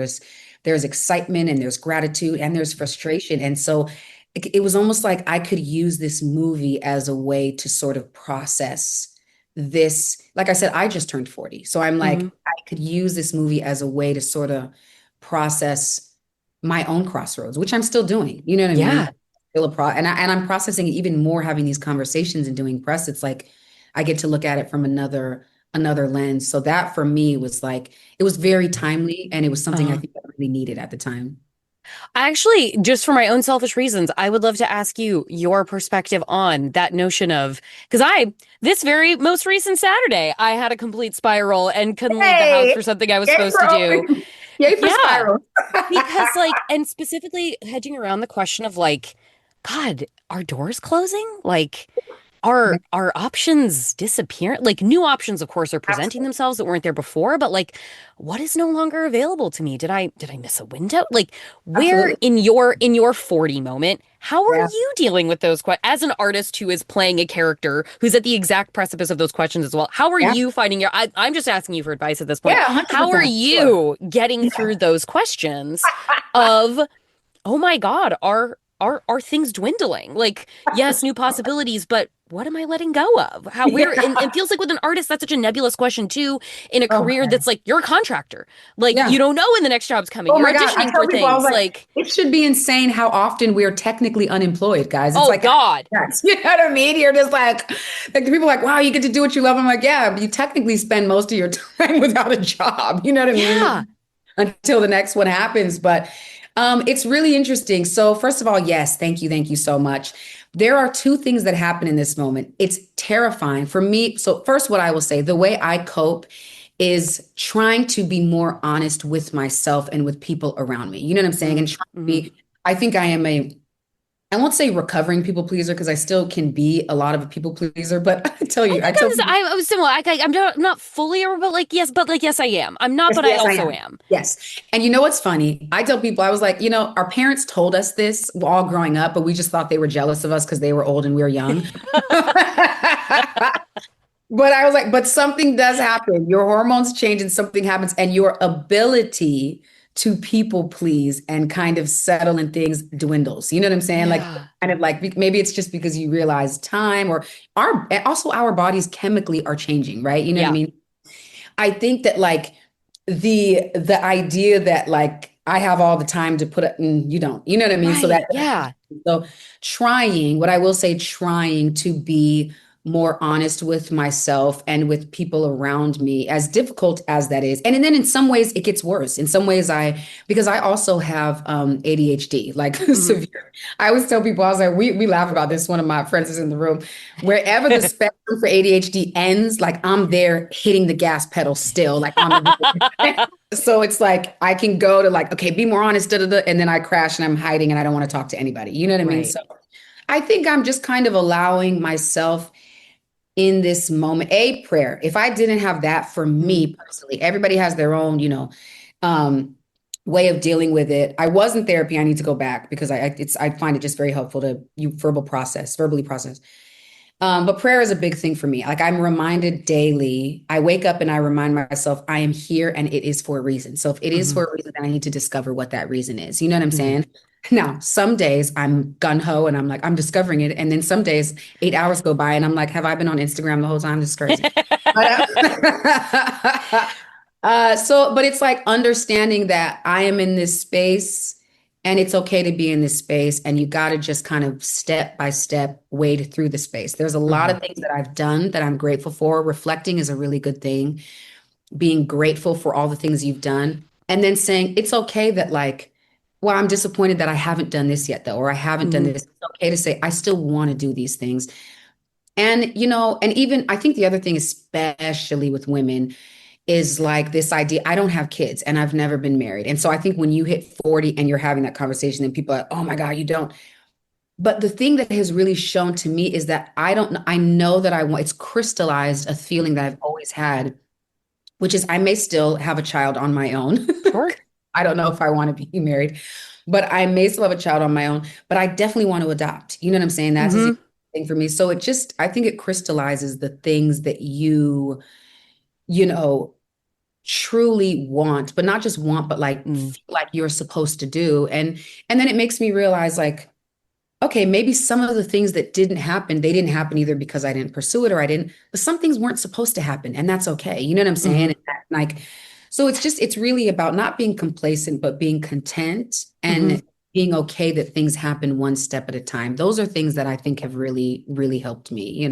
there's excitement and there's gratitude and there's frustration. And so it was almost like I could use this movie as a way to sort of process this. Like I said, I just turned 40. So I'm like, I could use this movie as a way to sort of process my own crossroads, which I'm still doing. You know what I mean? And I'm processing it even more, having these conversations and doing press. It's like I get to look at it from another lens. So that for me was like, it was very timely and it was something I think I really needed at the time. Actually, just for my own selfish reasons, I would love to ask you your perspective on that notion of, because this very most recent Saturday, I had a complete spiral and couldn't leave the house for something I was supposed to do. Yay for spiral. Because and specifically hedging around the question of like, God, are doors closing? Like, are options disappearing? Like new options, of course, are presenting themselves that weren't there before, but like, what is no longer available to me? Did I miss a window? Like, where in your 40 moment, how are you dealing with those questions as an artist who is playing a character who's at the exact precipice of those questions as well? How are you finding I'm just asking you for advice at this point. How are you getting through those questions of, oh my God, are things dwindling? Like, yes, new possibilities, but what am I letting go of? And it feels like with an artist, that's such a nebulous question too, in a career that's like, you're a contractor. Like, you don't know when the next job's coming. You're auditioning for things. Like, it should be insane how often we're technically unemployed, guys. It's God. You know what I mean? You're just like the people are like, wow, you get to do what you love. I'm like, yeah, but you technically spend most of your time without a job. You know what I mean? Yeah. Until the next one happens. But it's really interesting. So first of all, yes, thank you so much. There are two things that happen in this moment. It's terrifying for me. So first, what I will say, the way I cope is trying to be more honest with myself and with people around me. You know what I'm saying? And trying to be, I think I am I won't say recovering people pleaser because I still can be a lot of a people pleaser, but I tell you, I tell people, I was similar. I'm not fully, but like yes, I am. I'm not, yes, but I yes, I also am. am. Yes. And you know what's funny? I tell people, I was like, our parents told us this all growing up, but we just thought they were jealous of us because they were old and we were young. But I was like, but something does happen. Your hormones change and something happens, and your ability to people please and kind of settle in things dwindles. You know what I'm saying? Like, Yeah. kind of like maybe it's just because you realize time or our bodies chemically are changing, right? You know what I Yeah. mean? I think that like the idea that like I have all the time to put it, you don't, you know what I mean? So Right. Yeah. so what I will say, trying to be more honest with myself and with people around me, as difficult as that is. And then in some ways it gets worse. In some ways because I also have ADHD, like severe. I always tell people, I was like, we laugh about this. One of my friends is in the room. Wherever the spectrum for ADHD ends, like I'm there hitting the gas pedal still, like on the so it's like I can go to like, okay, be more honest, and then I crash and I'm hiding and I don't want to talk to anybody. You know what I mean? Right. So I think I'm just kind of allowing myself in this moment, prayer. If I didn't have that for me personally, everybody has their own, way of dealing with it. I was in therapy. I need to go back because I find it just very helpful to you verbally process. But prayer is a big thing for me. Like I'm reminded daily. I wake up and I remind myself I am here and it is for a reason. So if it is for a reason, then I need to discover what that reason is. You know what I'm saying? Now, some days I'm gun ho and I'm like, I'm discovering it. And then some days 8 hours go by and I'm like, have I been on Instagram the whole time? This is crazy. But it's like understanding that I am in this space and it's okay to be in this space. And you got to just kind of step by step wade through the space. There's a lot of things that I've done that I'm grateful for. Reflecting is a really good thing. Being grateful for all the things you've done. And then saying, it's okay that like, well, I'm disappointed that I haven't done this yet, though, or I haven't done this. It's okay to say, I still want to do these things. And, and even I think the other thing, especially with women, is like this idea, I don't have kids and I've never been married. And so I think when you hit 40 and you're having that conversation, then people are like, oh my God, you don't. But the thing that has really shown to me is that I know that it's crystallized a feeling that I've always had, which is I may still have a child on my own. Sure. I don't know if I want to be married, but I may still have a child on my own, but I definitely want to adopt. You know what I'm saying? That's a thing for me. So I think it crystallizes the things that you truly want, but not just want, but like feel like you're supposed to do. And then it makes me realize like, okay, maybe some of the things that didn't happen, they didn't happen either because I didn't pursue it or but some things weren't supposed to happen and that's okay. You know what I'm saying? Like, so it's really about not being complacent, but being content and being okay that things happen one step at a time. Those are things that I think have really, really helped me,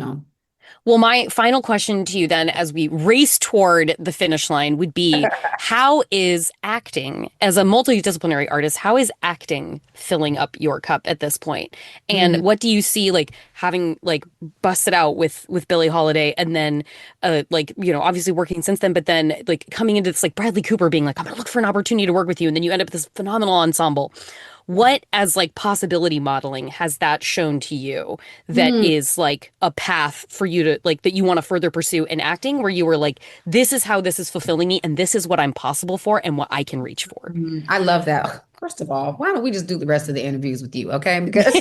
Well, my final question to you then, as we race toward the finish line, would be how is acting, as a multidisciplinary artist, how is acting filling up your cup at this point? And what do you see, like, having, like, busted out with Billie Holiday and then, obviously working since then, but then, like, coming into this, like, Bradley Cooper being like, I'm going to look for an opportunity to work with you. And then you end up with this phenomenal ensemble. What, as like possibility modeling, has that shown to you that is like a path for you to like that you want to further pursue in acting, where you were like, this is how this is fulfilling me and this is what I'm possible for and what I can reach for? I love that. First of all, why don't we just do the rest of the interviews with you? Okay. Because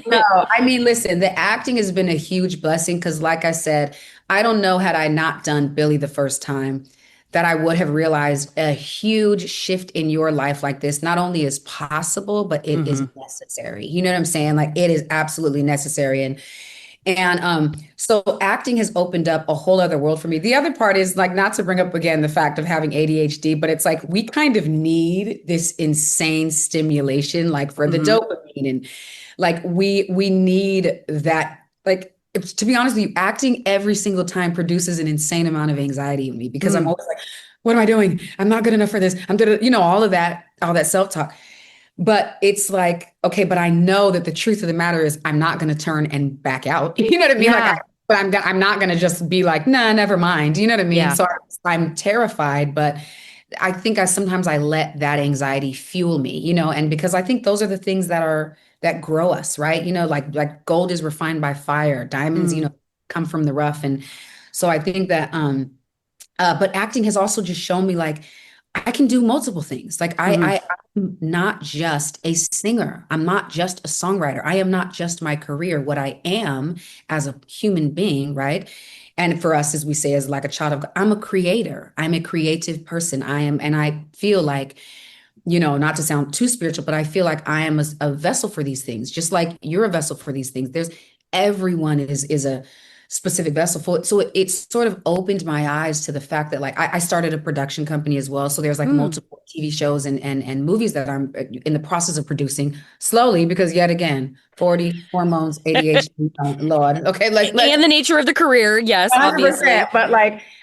no, I mean, listen, the acting has been a huge blessing because like I said, I don't know had I not done Billy the first time that I would have realized a huge shift in your life like this not only is possible, but it is necessary. You know what I'm saying? Like it is absolutely necessary. And so acting has opened up a whole other world for me. The other part is like, not to bring up again the fact of having ADHD, but it's like, we kind of need this insane stimulation, like for the dopamine and like, we need that, like, to be honest with you, acting every single time produces an insane amount of anxiety in me because I'm always like, what am I doing? I'm not good enough for this. All of that, all that self-talk. But it's like, okay, but I know that the truth of the matter is I'm not going to turn and back out. You know what I mean? Yeah. I'm not going to just be like, nah, never mind. You know what I mean? Yeah. So I'm terrified, but I think sometimes I let that anxiety fuel me, and because I think those are the things that grow us, right? Like gold is refined by fire, diamonds, come from the rough. And so I think that but acting has also just shown me like I can do multiple things. Like I'm not just a singer. I'm not just a songwriter. I am not just my career. What I am as a human being, right? And for us, as we say, as like a child of God, I'm a creator. I'm a creative person. And I feel like, not to sound too spiritual, but I feel like I am a vessel for these things, just like you're a vessel for these things. Everyone is a specific vessel for it. So it sort of opened my eyes to the fact that like I started a production company as well. So there's like multiple TV shows and movies that I'm in the process of producing slowly because yet again, 40 hormones, ADHD, Lord. Okay, and the nature of the career, yes, 100%, obviously.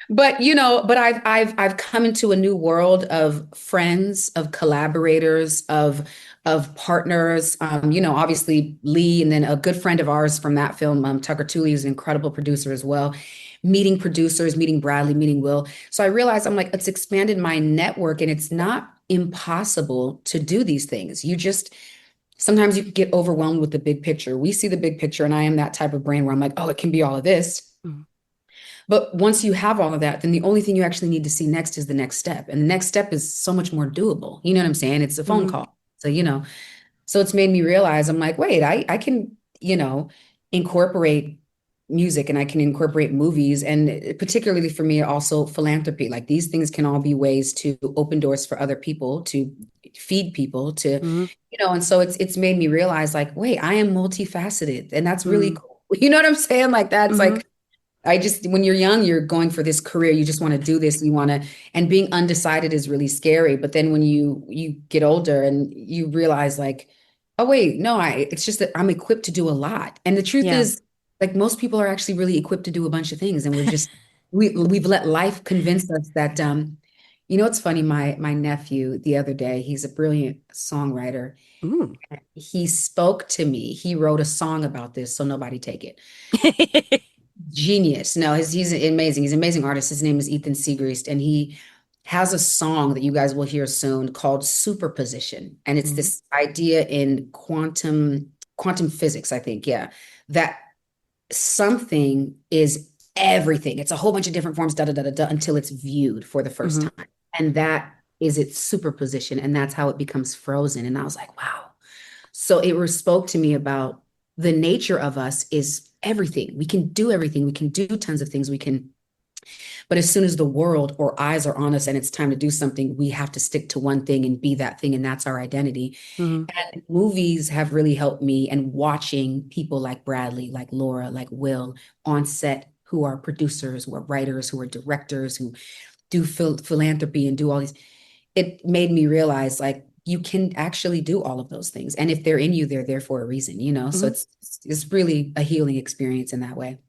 But I've come into a new world of friends, of collaborators, of partners. Obviously Lee, and then a good friend of ours from that film, Tucker Tooley, is an incredible producer as well. Meeting producers, meeting Bradley, meeting Will. So I realized I'm like, it's expanded my network, and it's not impossible to do these things. Sometimes you get overwhelmed with the big picture. We see the big picture, and I am that type of brain where I'm like, oh, it can be all of this. But once you have all of that, then the only thing you actually need to see next is the next step. And the next step is so much more doable. You know what I'm saying? It's a phone call. So, so it's made me realize, I'm like, wait, I can, incorporate music, and I can incorporate movies, and particularly for me, also philanthropy. Like these things can all be ways to open doors for other people, to feed people, to, and so it's made me realize like, wait, I am multifaceted, and that's really cool. You know what I'm saying? Like that's like, when you're young, you're going for this career, you just want to do this, and being undecided is really scary. But then when you get older and you realize like, oh wait, no, it's just that I'm equipped to do a lot. And the truth is, like most people are actually really equipped to do a bunch of things. And we're just, we've let life convince us that, it's funny, my nephew the other day, he's a brilliant songwriter. He spoke to me. He wrote a song about this, so nobody take it. Genius. No, he's amazing. He's an amazing artist. His name is Ethan Segrist, and he has a song that you guys will hear soon called Superposition. And it's this idea in quantum physics, I think, that something is everything. It's a whole bunch of different forms, until it's viewed for the first time. And that is its superposition, and that's how it becomes frozen. And I was like, wow. So it spoke to me about the nature of us is everything. We can do everything. We can do tons of things. But as soon as the world or eyes are on us and it's time to do something, we have to stick to one thing and be that thing. And that's our identity. And movies have really helped me, and watching people like Bradley, like Laura, like Will on set, who are producers, who are writers, who are directors, who do philanthropy and do all these, it made me realize like, you can actually do all of those things. And if they're in you, they're there for a reason, So it's really a healing experience in that way.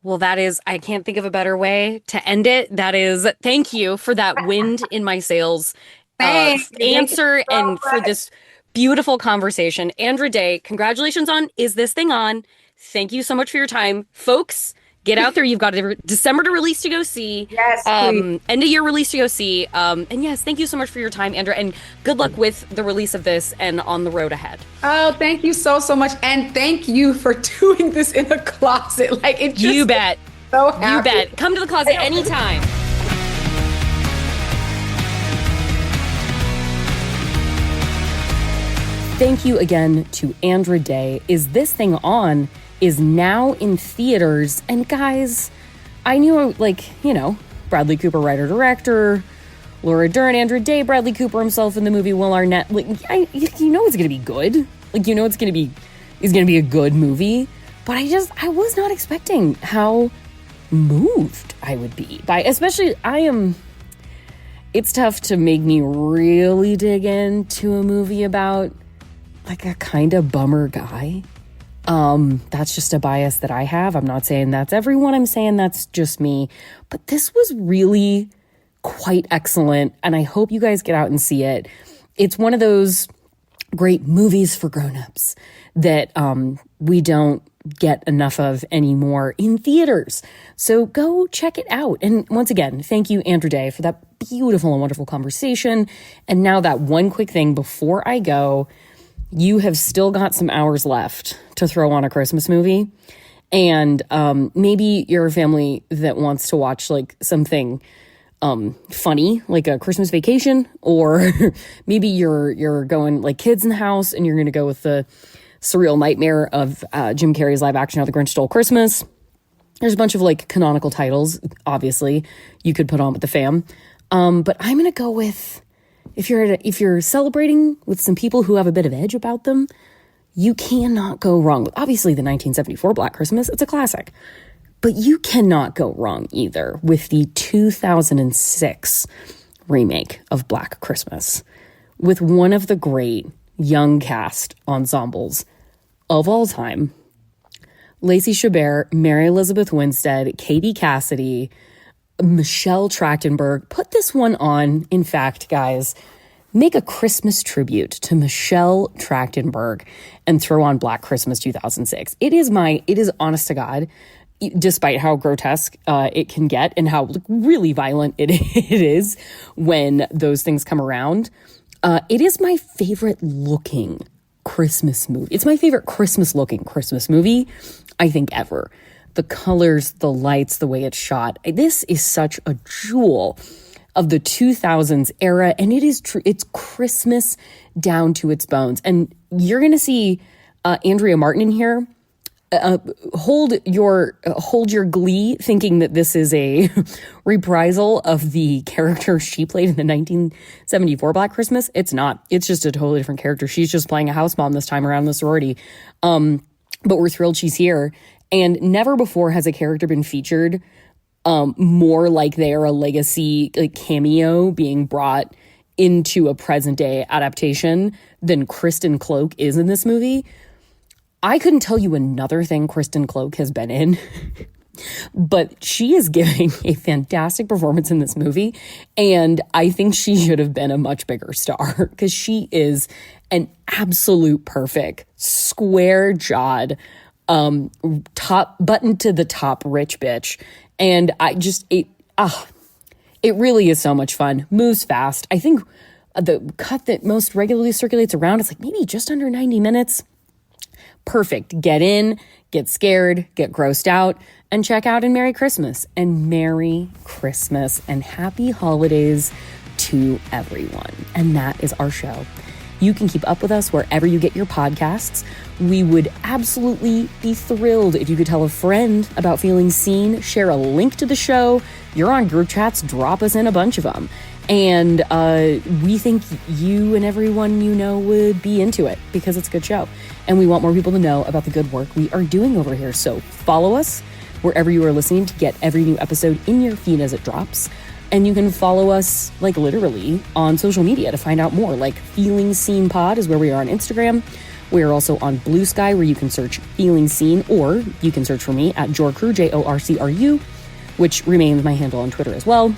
Well, I can't think of a better way to end it. That is, thank you for that wind in my sails answer and for this beautiful conversation. Andra Day, congratulations on Is This Thing On? Thank you so much for your time. Folks, get out there. You've got a December to release to go see. Yes, end of year release to go see. And yes, thank you so much for your time, Andra, and good luck with the release of this and on the road ahead. Oh, thank you so much, and thank you for doing this in a closet. Like it. Just you bet. So happy. You bet. Come to the closet anytime. Thank you again to Andra Day. Is This Thing On? Is now in theaters. And guys, I knew, Bradley Cooper, writer-director, Laura Dern, Andra Day, Bradley Cooper himself in the movie, Will Arnett. It's going to be good. It's going to be a good movie. But I was not expecting how moved I would be by, especially it's tough to make me really dig into a movie about like a kind of bummer guy. That's just a bias that I have. I'm not saying that's everyone. I'm saying that's just me. But this was really quite excellent, and I hope you guys get out and see it. It's one of those great movies for grown-ups that we don't get enough of anymore in theaters. So go check it out. And once again, thank you, Andra Day, for that beautiful and wonderful conversation. And now that one quick thing before I go, you have still got some hours left to throw on a Christmas movie. And maybe you're a family that wants to watch like something funny, like A Christmas Vacation, or maybe you're going like kids in the house and you're going to go with the surreal nightmare of Jim Carrey's live action How the Grinch Stole Christmas. There's a bunch of like canonical titles, obviously, you could put on with the fam. But I'm going to go with, if you're celebrating with some people who have a bit of edge about them, you cannot go wrong with, obviously, the 1974 Black Christmas. It's a classic. But you cannot go wrong either with the 2006 remake of Black Christmas, with one of the great young cast ensembles of all time. Lacey Chabert, Mary Elizabeth Winstead, Katie Cassidy, Michelle Trachtenberg. Put this one on. In fact, guys, make a Christmas tribute to Michelle Trachtenberg and throw on Black Christmas 2006. It is honest to God, despite how grotesque it can get and how really violent it is when those things come around. It is my favorite looking Christmas movie. It's my favorite Christmas looking Christmas movie, I think, ever. The colors, the lights, the way it's shot. This is such a jewel of the 2000s era, and it is true. It's Christmas down to its bones. And you're going to see Andrea Martin in here. Hold your glee, thinking that this is a reprisal of the character she played in the 1974 Black Christmas. It's not. It's just a totally different character. She's just playing a house mom this time around in the sorority. But we're thrilled she's here. And never before has a character been featured more like they are a legacy, like cameo being brought into a present day adaptation than Kristen Cloak is in this movie. I couldn't tell you another thing Kristen Cloak has been in, but she is giving a fantastic performance in this movie. And I think she should have been a much bigger star because she is an absolute perfect, square-jawed, top button to the top rich bitch. And it really is so much fun. Moves fast. I think the cut that most regularly circulates around is like maybe just under 90 minutes. Perfect. Get in, get scared, get grossed out, and check out And Merry Christmas. And Merry Christmas and Happy Holidays to everyone. And that is our show. You can keep up with us wherever you get your podcasts. We would absolutely be thrilled if you could tell a friend about Feeling Seen, share a link to the show. You're on group chats, drop us in a bunch of them. And we think you and everyone you know would be into it because it's a good show. And we want more people to know about the good work we are doing over here. So follow us wherever you are listening to get every new episode in your feed as it drops. And you can follow us, like, literally on social media to find out more. Like, Feeling Seen Pod is where we are on Instagram. We are also on Blue Sky, where you can search Feeling Seen, or you can search for me at Jorcru, Jorcru, which remains my handle on Twitter as well.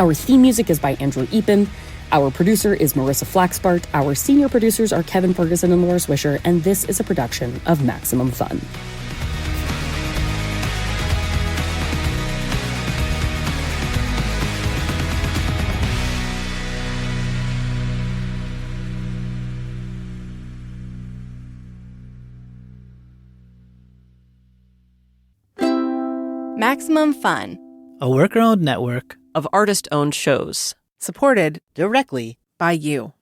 Our theme music is by Andrew Epen. Our producer is Marissa Flaxbart. Our senior producers are Kevin Ferguson and Laura Swisher, and this is a production of Maximum Fun. Maximum Fun, a worker-owned network of artist-owned shows. supported directly by you.